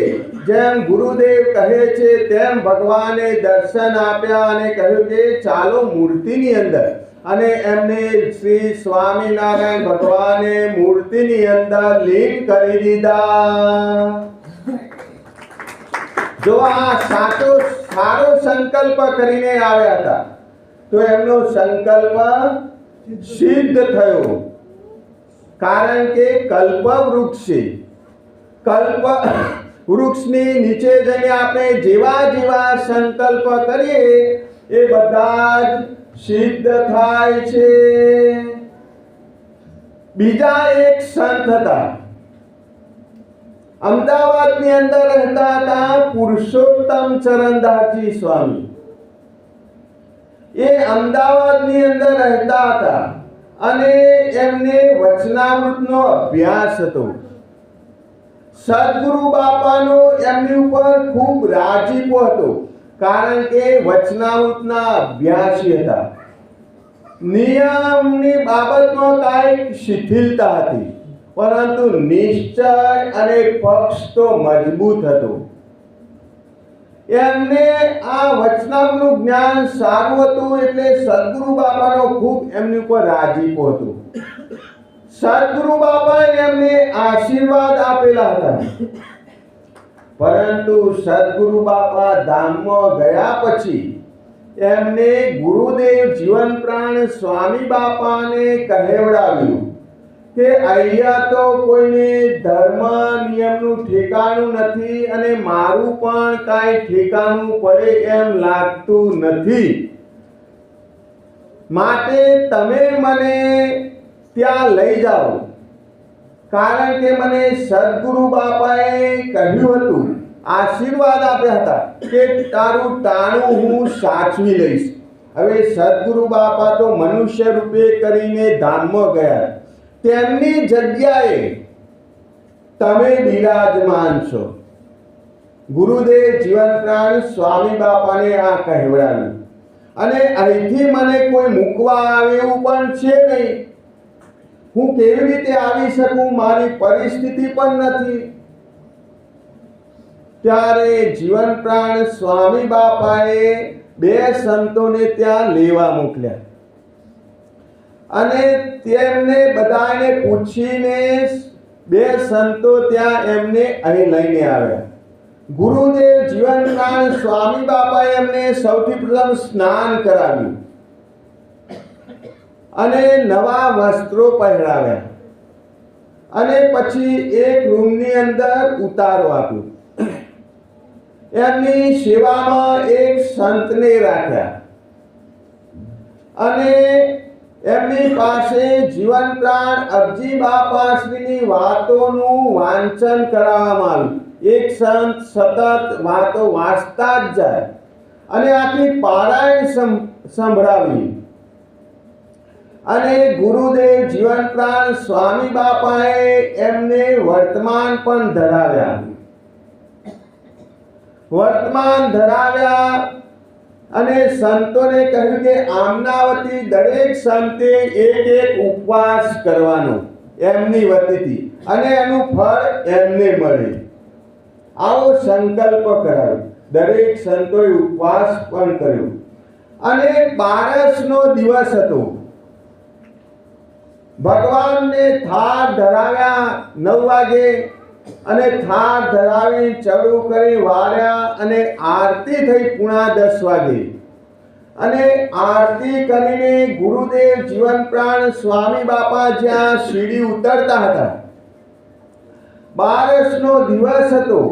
જેમ ગુરુદેવ કહે છે તેમ ભગવાને દર્શન આપ્યા અને કહ્યું કે ચાલો મૂર્તિની અંદર. અને એમને શ્રી સ્વામિનારાયણ ભગવાને મૂર્તિની અંદર લીન કરી દીધા. જો આ સારો સંકલ્પ કરીને આવ્યા હતા તો એમનો સંકલ્પ સિદ્ધ થયો, કારણ કે કલ્પ વૃક્ષ છે. કલ્પ વૃક્ષની નીચે જઈને આપણે જેવા સંકલ્પ કરીએ એ બધા જ સિદ્ધ થાય છે. બીજા એક સંત હતા, અમદાવાદની અંદર રહેતા હતા પુરુષોત્તમ ચરણદાસજી સ્વામી. એ અમદાવાદની અંદર રહેતા હતા અને એમને વચનામૃતનો અભ્યાસ હતો. સદગુરુ બાપાનો એમની ઉપર ખૂબ રાજીપો હતો, કારણ કે વચનામૃતના અભ્યાસી હતા. નિયમની બાબતમાં કાંઈક શિથિલતા હતી, પરંતુ નિશ્ચય અને પક્ષ તો મજબૂત હતો. એમને આ વચનામૃતનું જ્ઞાન સારું હતું એટલે સદગુરુ બાપાનો ખૂબ એમની ઉપર રાજીપો હતો. સદગુરુ બાપાએ એમને આશીર્વાદ આપેલા હતા, પરંતુ સદગુરુ બાપા ધામમાં ગયા પછી એમને ગુરુદેવ જીવનપ્રાણ સ્વામી બાપાને કહેવડાવ્યું કે અહીંયા તો કોઈને ધર્મ નિયમનું ઠેકાણું નથી અને મારું પણ કાંઈ ઠેકાણું પડે એમ લાગતું નથી. માટે તમે મને ત્યાં લઈ જાઓ, કારણ કે મને સદગુરુ બાપાએ કહ્યું હતું, આશીર્વાદ આપ્યા હતા કે તારું ટાણું હું સાચવી લઈશ. હવે સદગુરુ બાપા તો મનુષ્ય રૂપે કરીને ધામમાં ગયા, તેમની જગ્યાએ તમે બિરાજમાન છો. ગુરુદેવ જીવનપ્રાણ સ્વામી બાપાને આ કહેવડાવ્યું, અને અહીંથી મને કોઈ મૂકવા આવે એવું પણ છે નહીં. હું કેવી રીતે આવી શકું, મારી પરિસ્થિતિ પણ નથી. ત્યારે જીવનપ્રાણ સ્વામી બાપાએ બે સંતોને ત્યાં લેવા મોકલ્યા, અને તેમને બધાને પૂછીને બે સંતો ત્યાં એમને અહીં લઈને આવ્યા. ગુરુદેવ જીવનપ્રાણ સ્વામી બાપાએ એમને સૌથી પ્રથમ સ્નાન કરાવ્યું અને નવા વસ્ત્રો પહેરાવ્યા, અને પછી એક રૂમની અંદર ઉતારો આપ્યો. એમની સેવામાં એક સંતને રાખ્યા, અને એમની પાસે જીવનપ્રાણ અબજી બાપાશ્રીની વાતોનું વાંચન કરાવવામાં આવ્યું. એક સંત સતત વાતો વાંચતા જ જાય અને આખી પારાયણ સંભળાવી. અને ગુરુદેવ જીવનપ્રાણ સ્વામી બાપાએ એમને વર્તમાન પણ ધરાવ્યા. વર્તમાન ધરાવ્યા અને સંતોને કહ્યું કે આમનાવતી દરેક સંતે એક ઉપવાસ કરવાનો એમની વતીથી, અને એનું ફળ એમને મળે. આવો સંકલ્પ કરાવ્યો. દરેક સંતોએ ઉપવાસ પણ કર્યો, અને 12નો દિવસ હતો. ભગવાનને થાળ ધરાવ્યા 9 વાગે, અને થાળ ધરાવી ચડું કરી વાળ્યા, અને આરતી થઈ 9:45 વાગે. અને આરતી કરીને ગુરુદેવ જીવનપ્રાણ સ્વામી બાપા જ્યાં સીડી ઉતરતા હતા, 12નો દિવસ હતો,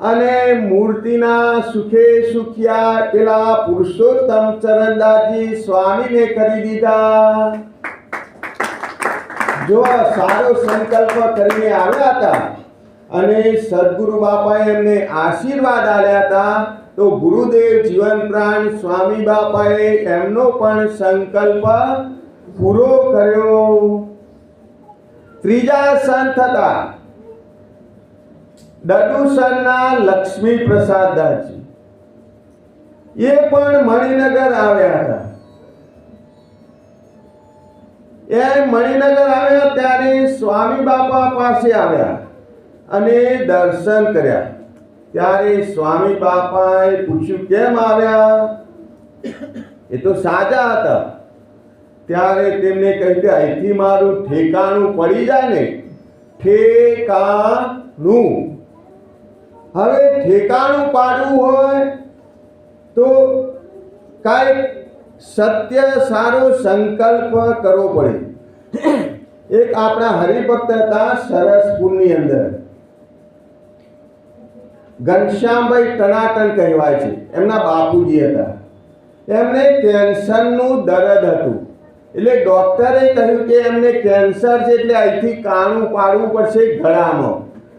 અને મૂર્તિના સુખે સુખ્યા પેલા પુરુષોત્તમ ચરણદાસજી સ્વામીને કરી દીધા. જો સારો સંકલ્પ કરીને આવ્યા હતા, અને સદગુરુ બાપાએ એમને આશીર્વાદ આપ્યા હતા, તો ગુરુદેવ જીવનપ્રાણ સ્વામી બાપાએ એમનો પણ સંકલ્પ પૂરો કર્યો. ત્રીજા સંત હતા દડુસરના લક્ષ્મી પ્રસાદ દાસજી. એ પણ મણિનગર આવ્યા હતા. એ મણિનગર આવ્યા ત્યારે સ્વામી બાપા પાસે આવ્યા અને દર્શન કર્યા. ત્યારે સ્વામી બાપાએ પૂછ્યું, કેમ આવ્યા? એ તો સાજા હતા. ત્યારે તેમને કહ્યું કે અહીંથી મારું ઠેકાણું પડી જાય ને, ઠેકાણું. હવે ઠેકાણું પાડવું હોય તો કાંઈક સત્ય સારો સંકલ્પ કરવો પડે. એક આપણા હરિભક્ત હતા સરસપુરની અંદર, ઘનશ્યામભાઈ ટનાટન કહેવાય છે. એમના બાપુજી હતા. એમને કેન્સરનું દર્દ હતું, એટલે ડોક્ટરે કહ્યું કે એમને કેન્સર છે, એટલે અહીંથી કાણું પાડવું પડશે ગળામાં,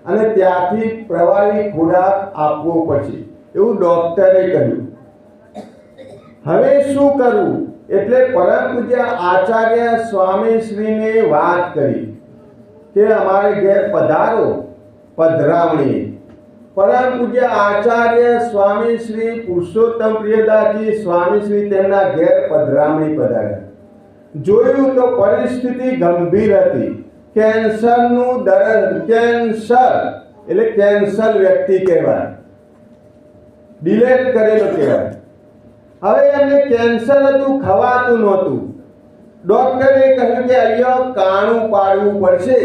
અને ત્યાંથી પ્રવાહી ખોરાક આપવો પડશે, એવું ડોક્ટરે કહ્યું. હવે શું કરવું? એટલે પરમ પૂજ્ય આચાર્ય સ્વામીશ્રીને વાત કરી કે અમારે ઘેર પધારો, પધરાવણી. પરમ પૂજ્ય આચાર્ય સ્વામી શ્રી પુરુષોત્તમ પ્રિયદાસજી સ્વામી શ્રી તેમના ઘેર પધરામણી પધાર્યા. જોયું તો પરિસ્થિતિ ગંભીર હતી. કેન્સરનું દર્દ, કેન્સર એટલે કેન્સર વ્યક્તિ કહેવાય, ડિલેટ કરેલો કહેવાય. હવે એમને કેન્સર હતું, ખવાતું નહોતું. ડોક્ટરે કહ્યું કે અહીંયા કાણું પાડવું પડશે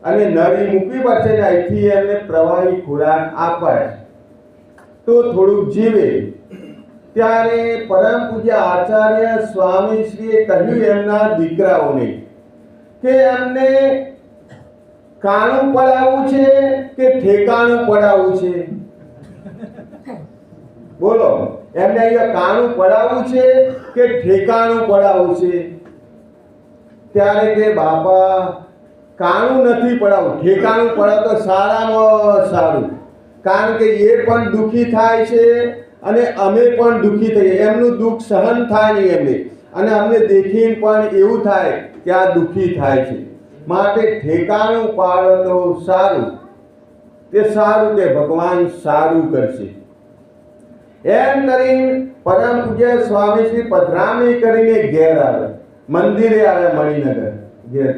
અને નળી મૂકવી પડશે, ને અહીંથી એમને પ્રવાહી ખોરાક આપાય તો થોડુંક જીવે. ત્યારે પરમ પૂજ્ય આચાર્ય સ્વામીશ્રીએ કહ્યું એમના દીકરાઓને કે એમને કાણું પડાવવું છે કે ઠેકાણું પડાવવું છે? બોલો. એમને અહીંયા કાણું પડાવવું છે કે ઠેકાણું પડાવવું છે? ત્યારે કે બાપા કાણું નથી પડાવવું, ઠેકાણું પડાવ તો સારામાં સારું, કારણ કે એ પણ દુઃખી થાય છે અને અમે પણ દુઃખી થઈએ, એમનું દુઃખ સહન થાય નહીં એમને, અને અમને દેખીને પણ એવું થાય કે આ દુઃખી થાય છે, માટે ઠેકાણું પાડો તો સારું. તે સારું કે ભગવાન સારું કરશે. એમ કરીને પરમ પૂજ્ય સ્વામીશ્રી પધરામણી કરીને ઘેર આવે, મંદિરે આવ્યા મણિનગર ઘેર.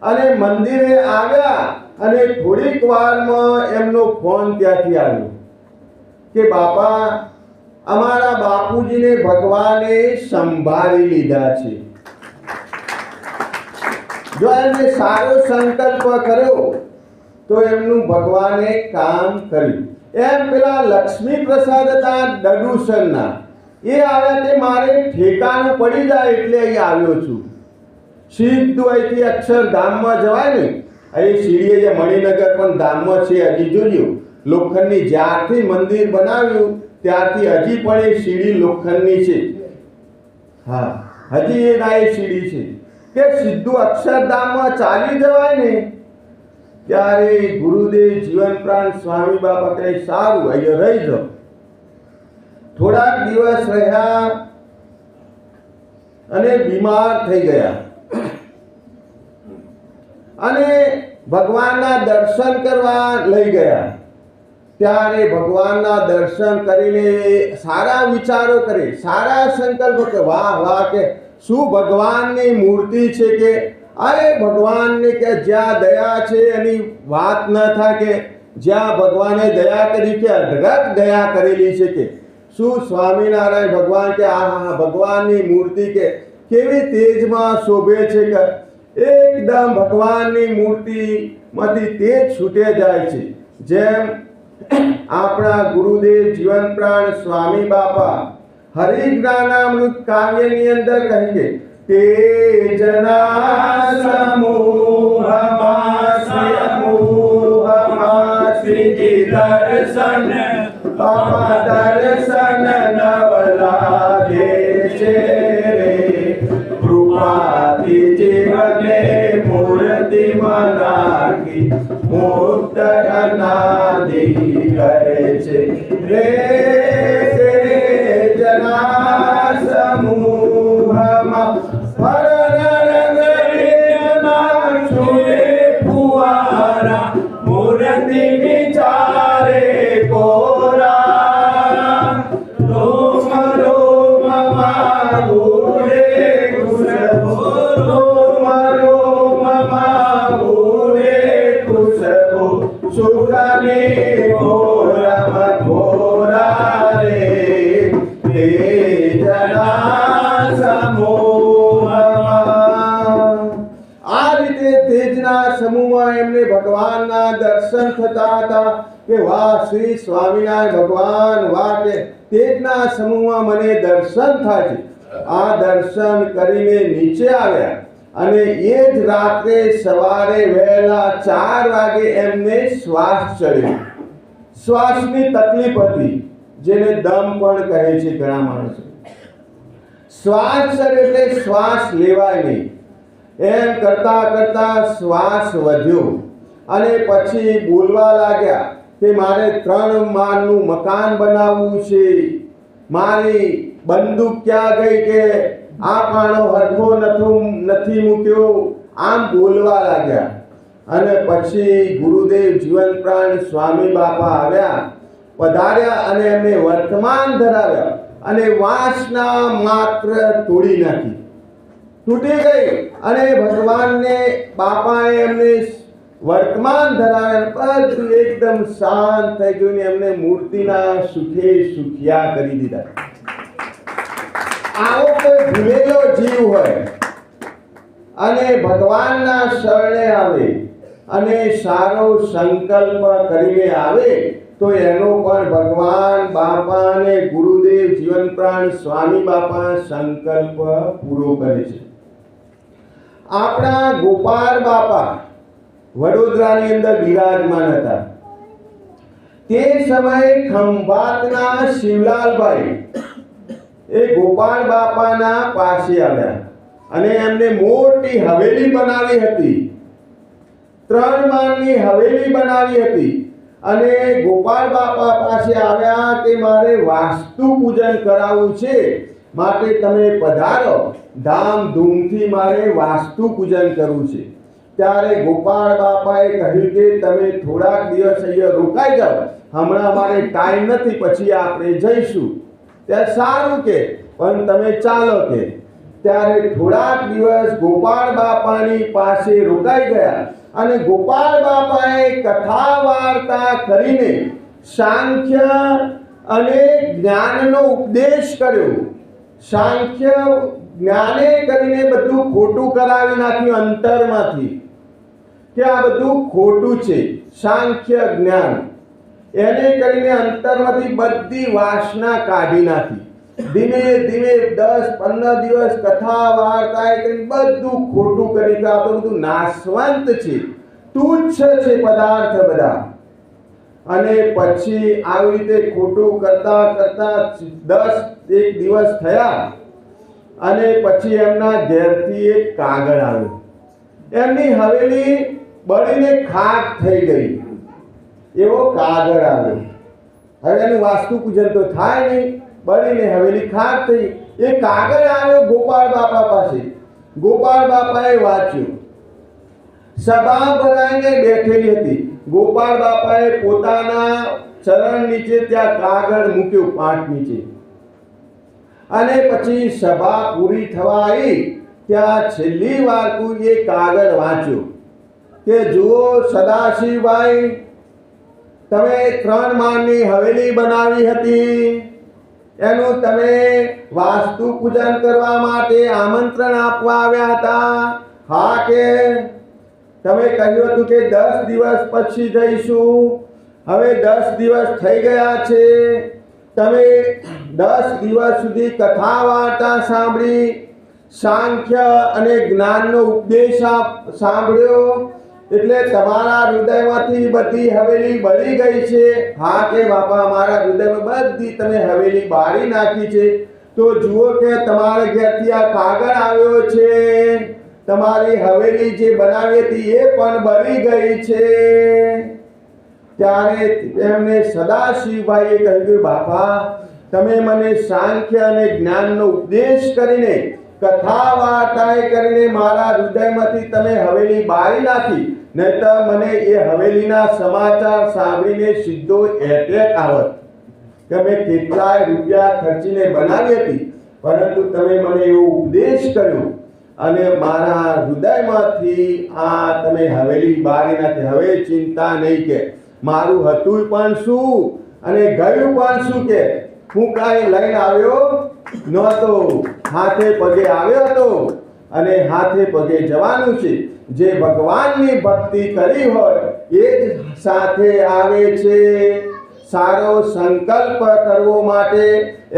અને મંદિરે આવ્યા અને થોડીક વારમાં એમનો ફોન ત્યાંથી આવ્યો કે બાપા અમારા બાપુજીને ભગવાને સંભાળી લીધા છે. જો એમને સારો સંકલ્પ કર્યો તો એમનું ભગવાને કામ કર્યું. એમ પેલા લક્ષ્મી પ્રસાદ હતા દડુસરના, એ આવ્યા તે મારે ઠેકાણું પડી જાય એટલે અહીં આવ્યો છું. સીધું અહીંથી અક્ષરધામમાં જવાય ને, અહીં સીડીએ જે મણિનગર પણ ધામમાં છે, હજી જોજો લોખંડની, જ્યારથી મંદિર બનાવ્યું ત્યારથી હજી પણ એ સીડી લોખંડની છે. હા, હજી એ ના એ સીડી છે કે સીધું અક્ષરધામમાં ચાલી જવાય ને. ત્યારે ગુરુદેવ જીવન પ્રાણ સ્વામી બાપા કહે સારું અહીંયા રહી જાઓ. થોડાક દિવસ રહ્યા અને બીમાર થઈ ગયા અને ભગવાનના દર્શન કરવા લઈ ગયા. ત્યારે ભગવાનના દર્શન કરીને સારા વિચારો કરે, સારા સંકલ્પ કે વાહ વાહ, કે શું ભગવાનની મૂર્તિ છે, કે અરે ભગવાનને કે જ્યાં દયા છે એની વાત ન થાય, કે જ્યાં ભગવાને દયા કરી કે અઢળક દયા કરેલી છે, કે શું સ્વામિનારાયણ ભગવાન કે આ ભગવાનની મૂર્તિ કે કેવી તેજમાં શોભે છે, કે એકદમ ભગવાનની મૂર્તિમાંથી તેજ છૂટે જાય છે. જેમ આપણા ગુરુદેવ જીવન પ્રાણ સ્વામી બાપા હરિજ્ઞાનામૃત કાવ્યની અંદર કહે છે તેજના સમૂહમાં શ્રીજી દર્શન બાપા દર્શન નવલાગે છે રે, કૃપાથી જીવને મૂર્તિ મનાકી મુક્ત અનાદિ કરે છે રે. તેજના સમૂહમાં મૂર્તિ વિચારે કોરા, રોમ રોમમાં ઉડે ખુશબુ, રોમ રોમમાં ઉડે ખુશબુ, સુખની ઘોરમ ઘોરા રે. તેજના સમૂહમાં આ રીતે તેજના સમૂહમાં એમને ભગવાનના દર્શન થતા હતા કે વાહ શ્રી સ્વામિનારાયણ ભગવાન, વાહ કે તેજના સમૂહમાં મને દર્શન થાય છે. આ દર્શન કરીને નીચે આવ્યા અને એ જ રાત્રે સવારે વહેલા 4 વાગે એમને શ્વાસ ચડ્યો. શ્વાસની તકલીફ હતી, જેને દમ પણ કહે છે ઘણા માણસો. શ્વાસ ચડે એટલે શ્વાસ લેવાય નહીં. એમ કરતા કરતા શ્વાસ વધ્યો અને પછી બોલવા લાગ્યા કે મારે 3 માળનું મકાન બનાવવું છે, મારી બંદૂક ક્યાં ગઈ, કે આ પાણો હરખો નથી મૂક્યો, આમ બોલવા લાગ્યા. અને પછી ગુરુદેવ જીવન પ્રાણ સ્વામી બાપા આવ્યા, પધાર્યા અને એમને વર્તમાન ધરાવ્યા અને વાસના માત્ર તોડી નાખી, તૂટી ગઈ. અને ભગવાનને બાપાએ એમને વર્તમાન ધરાવ્યા, બધું એકદમ શાંત થઈ ગયું ને એમને મૂર્તિના સુખે સુખિયા કરી દીધા. આવો કોઈ ભૂલેલો જીવ હોય અને ભગવાનના શરણે આવે અને સારો સંકલ્પ કરીને આવે તો એનો પણ ભગવાન બાપા અને ગુરુદેવ જીવન પ્રાણ સ્વામી બાપા સંકલ્પ પૂરો કરે છે. આપણા ગોપાલ બાપા વડોદરાની અંદર બિરાજમાન હતા. તે સમયે ખંભાતના શિવલાલભાઈ એ ગોપાળ બાપાના પાસે આવ્યા અને એમને મોટી હવેલી બનાવી હતી, 3 માળની હવેલી બનાવી હતી અને ગોપાળ બાપા પાસે આવ્યા કે મારે વાસ્તુ પૂજન કરાવવું છે, માટે તમે પધારો, ધામધૂમથી મારે વાસ્તુ પૂજન કરવું છે. ત્યારે ગોપાળ બાપાએ કહ્યું કે તમે થોડાક દિવસ અહીંયા રોકાઈ જાઓ, હમણાં અમારે ટાઈમ નથી, પછી આપણે જઈશું. ત્યારે સારું કે પણ તમે ચાલો કે. ત્યારે થોડાક દિવસ ગોપાળ બાપાની પાસે રોકાઈ ગયા અને ગોપાળ બાપાએ કથા વાર્તા કરીને સાંખ્ય અને જ્ઞાનનો ઉપદેશ કર્યો. સાંખ્ય જ્ઞાને કરીને બધું ખોટું કરાવી નાખ્યું અંતરમાંથી, કે આ બધું ખોટું છે. સાંખ્ય જ્ઞાન એને કરીને અંતરમાંથી બધી વાસના કાઢી નાખી. ધીમે ધીમે 10-15 દિવસ કથા વાર્તા કરીને બધું ખોટું કરી કે આ તો બધું નાશવંત છે, તુચ્છ છે પદાર્થ બધા. અને પછી આવી રીતે ખોટું કરતા કરતા 10 દિવસ થયા અને પછી એમના ઘેરથી એક કાગળ આવ્યો. એમની હવેલી બળીને ખાક થઈ ગઈ, એવો કાગળ આવ્યો. હવે એનું વાસ્તુ પૂજન તો થાય નહીં, બળીને હવેલી ખાક થઈ. એ કાગળ આવ્યો ગોપાળ બાપા પાસે. ગોપાળ બાપાએ વાંચ્યું, સભા ભરાઈને બેઠેલી હતી. ગોપાળ બાપાએ પોતાના ચરણ નીચે ત્યાં કાગળ મૂક્યું, પાટ નીચે. અને પછી સભા પૂરી થવા આવી ત્યાં છેલ્લી વાર એ કાગળ વાંચ્યો કે જુઓ સદાશિવભાઈ, તમે 3 માળની હવેલી બનાવી હતી, એનું તમે વાસ્તુ પૂજન કરવા માટે આમંત્રણ આપવા આવ્યા હતા. હા કે તમે કહ્યું હતું કે 10 દિવસ પછી જઈશું. હવે 10 દિવસ થઈ ગયા છે. તમે 10 દિવસ સુધી કથા વાર્તા સાંભળી, સાંખ્ય અને જ્ઞાનનો ઉપદેશ સાંભળ્યો, એટલે તમારા હૃદયમાંથી બધી હવેલી બળી ગઈ છે. હા કે બાપા, મારા હૃદયમાં બધી તમે હવેલી બાળી નાખી છે. તો જુઓ કે તમારા ઘેરથી આ કાગળ આવ્યો છે, તમારી હવેલી જે બનાવી હતી એ પણ બળી ગઈ છે. ત્યારે એમને સદાશિવભાઈએ કહ્યું કે બાપા, તમે મને સાંખ્ય અને જ્ઞાનનો ઉપદેશ કરીને, કથા વાર્તાએ કરીને મારા હૃદયમાંથી તમે હવેલી બાળી નાખી, નહીં તો મને એ હવેલીના સમાચાર સાંભળીને સીધો એટેક આવત કે મેં કેટલાય રૂપિયા ખર્ચીને બનાવી હતી, પરંતુ તમે મને એવો ઉપદેશ કર્યો અને મારા હૃદયમાંથી આ તમે હવેલી બાળી નાખી. હવે ચિંતા નહીં કે મારું હતું પણ શું અને ગયું પણ શું, કે હું કાંઈ લઈને આવ્યો નહોતો, હાથે પગે આવ્યો હતો અને હાથે પગે જવાનું છે. જે ભગવાનની ભક્તિ કરી હોય એ જ સાથે આવે છે. સારો સંકલ્પ કરવો માટે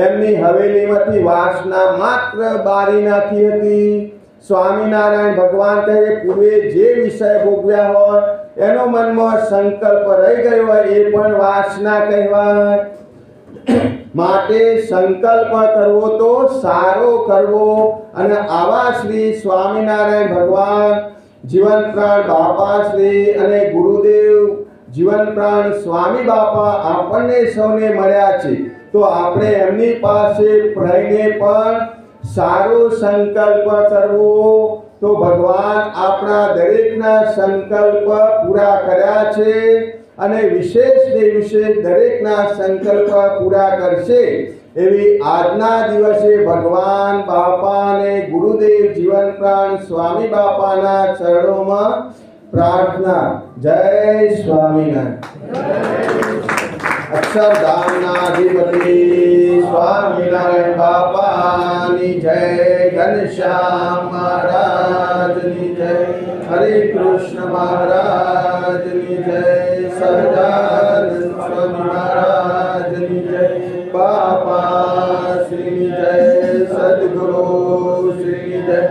એમની હવેલીમાંથી વાસના માત્ર બાળી નાખી હતી. સ્વામિનારાયણ ભગવાન કહે, પૂર્વે જે વિષય ભોગવ્યા હોય એનો મનમાં સંકલ્પ રહી ગયો હોય એ પણ વાસના કહેવાય. માટે સંકલ્પ કરવો તો સારો કરવો. અને આવા શ્રી સ્વામિનારાયણ ભગવાન, જીવન પ્રાણ બાપા શ્રી અને ગુરુદેવ જીવન પ્રાણ સ્વામી બાપા આપણને સૌને મળ્યા છે. તો આપણે એમની પાસે રહીને પણ સારો સંકલ્પ કરવો, તો ભગવાન આપણા દરેકના સંકલ્પ પૂરા કર્યા છે અને વિશેષને વિશેષ દરેકના સંકલ્પ પૂરા કરશે. એવી આજના દિવસે ભગવાન બાપા અને ગુરુદેવ જીવન પ્રાણ સ્વામી બાપાના ચરણોમાં પ્રાર્થના. જય સ્વામિનારાયણ. અક્ષરધામના અધિપતિ સ્વામિનારાયણ બાપાની જય. ઘનશ્યામ મહારાજની જય. હરે કૃષ્ણ મહારાજની જય. સહજાનંદ સ્વામી મહારાજની જય. બાપા શ્રીની જય. સદગુરુ શ્રીની જય.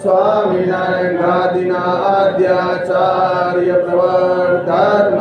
સ્વામિનારાયણ ગાદીના આદ્યાચાર્ય પ્રવર્તક